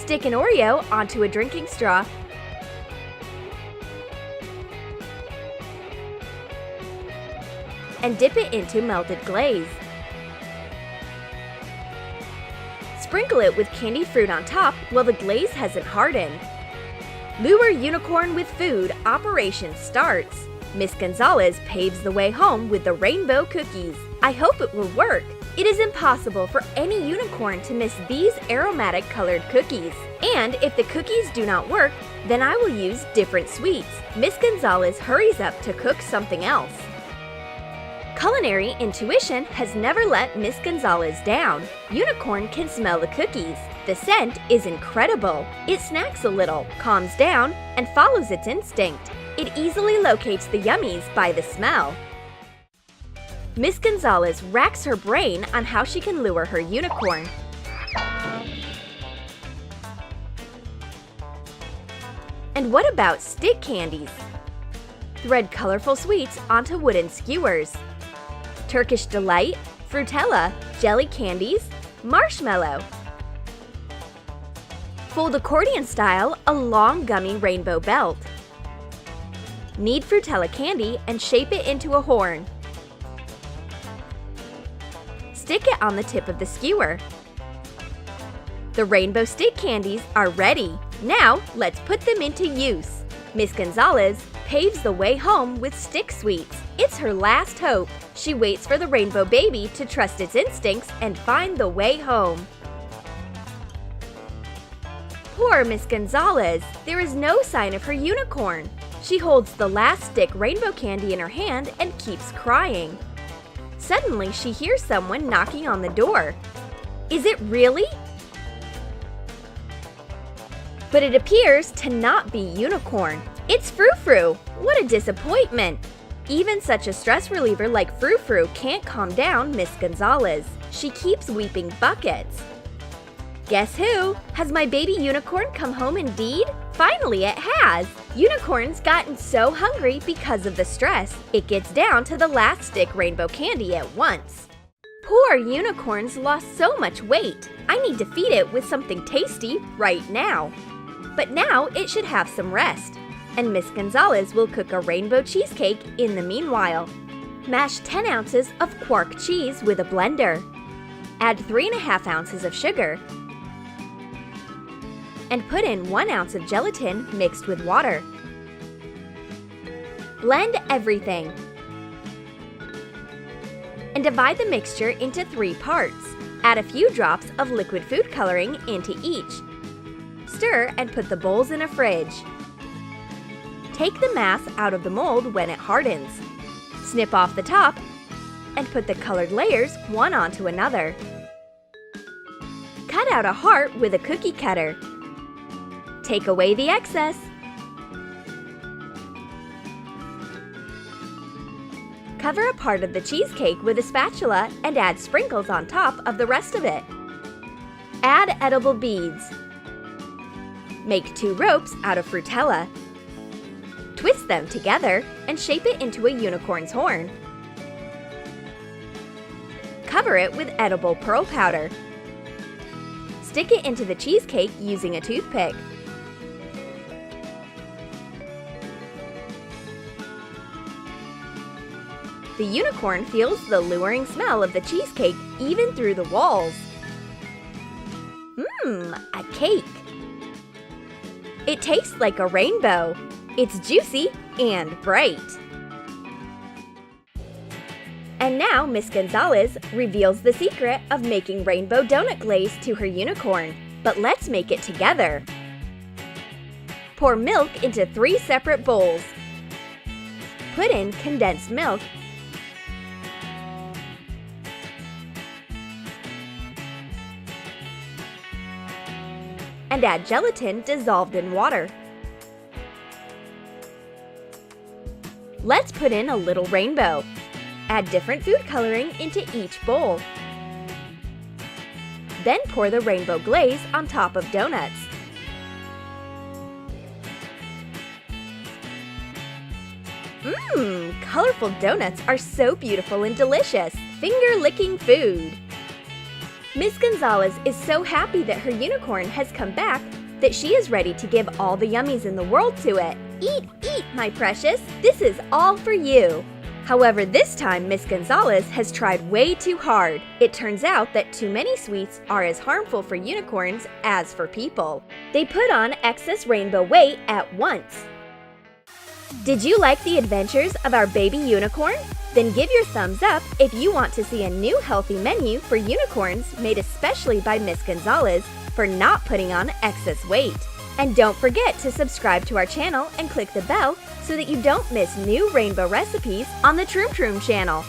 Stick an Oreo onto a drinking straw and dip it into melted glaze. Sprinkle it with candied fruit on top while the glaze hasn't hardened. Lure unicorn with food operation starts. Miss Gonzalez paves the way home with the rainbow cookies. I hope it will work. It is impossible for any unicorn to miss these aromatic colored cookies. And if the cookies do not work, then I will use different sweets. Miss Gonzalez hurries up to cook something else. Culinary intuition has never let Miss Gonzalez down. Unicorn can smell the cookies. The scent is incredible. It snacks a little, calms down, and follows its instinct. It easily locates the yummies by the smell. Miss Gonzalez racks her brain on how she can lure her unicorn. And what about stick candies? Thread colorful sweets onto wooden skewers. Turkish Delight, Frutella, jelly candies, marshmallow. Fold accordion style a long gummy rainbow belt. Knead Frutella candy and shape it into a horn. Stick it on the tip of the skewer. The rainbow stick candies are ready. Now, let's put them into use. Miss Gonzalez paves the way home with stick sweets. It's her last hope. She waits for the rainbow baby to trust its instincts and find the way home. Poor Miss Gonzalez. There is no sign of her unicorn. She holds the last stick rainbow candy in her hand and keeps crying. Suddenly, she hears someone knocking on the door. Is it really? But it appears to not be Unicorn. It's Frou Frou. What a disappointment! Even such a stress reliever like Frou Frou can't calm down Miss Gonzalez. She keeps weeping buckets. Guess who? Has my baby unicorn come home indeed? Finally, it has! Unicorn's gotten so hungry because of the stress, it gets down to the last stick rainbow candy at once. Poor unicorn's lost so much weight. I need to feed it with something tasty right now. But now it should have some rest. And Miss Gonzalez will cook a rainbow cheesecake in the meanwhile. Mash 10 ounces of quark cheese with a blender. Add 3½ ounces of sugar. And put in 1 ounce of gelatin mixed with water. Blend everything. And divide the mixture into 3 parts. Add a few drops of liquid food coloring into each. Stir and put the bowls in a fridge. Take the mass out of the mold when it hardens. Snip off the top and put the colored layers one onto another. Cut out a heart with a cookie cutter. Take away the excess. Cover a part of the cheesecake with a spatula and add sprinkles on top of the rest of it. Add edible beads. Make 2 ropes out of Frutella. Twist them together and shape it into a unicorn's horn. Cover it with edible pearl powder. Stick it into the cheesecake using a toothpick. The unicorn feels the luring smell of the cheesecake even through the walls. A cake! It tastes like a rainbow. It's juicy and bright. And now Miss Gonzalez reveals the secret of making rainbow donut glaze to her unicorn. But let's make it together. Pour milk into 3 separate bowls. Put in condensed milk and add gelatin dissolved in water. Let's put in a little rainbow. Add different food coloring into each bowl. Then pour the rainbow glaze on top of donuts. Colorful donuts are so beautiful and delicious. Finger-licking food. Miss Gonzalez is so happy that her unicorn has come back that she is ready to give all the yummies in the world to it. Eat, eat, my precious. This is all for you. However, this time Miss Gonzalez has tried way too hard. It turns out that too many sweets are as harmful for unicorns as for people. They put on excess rainbow weight at once. Did you like the adventures of our baby unicorn? Then give your thumbs up if you want to see a new healthy menu for unicorns made especially by Miss Gonzalez for not putting on excess weight. And don't forget to subscribe to our channel and click the bell so that you don't miss new rainbow recipes on the Troom Troom channel.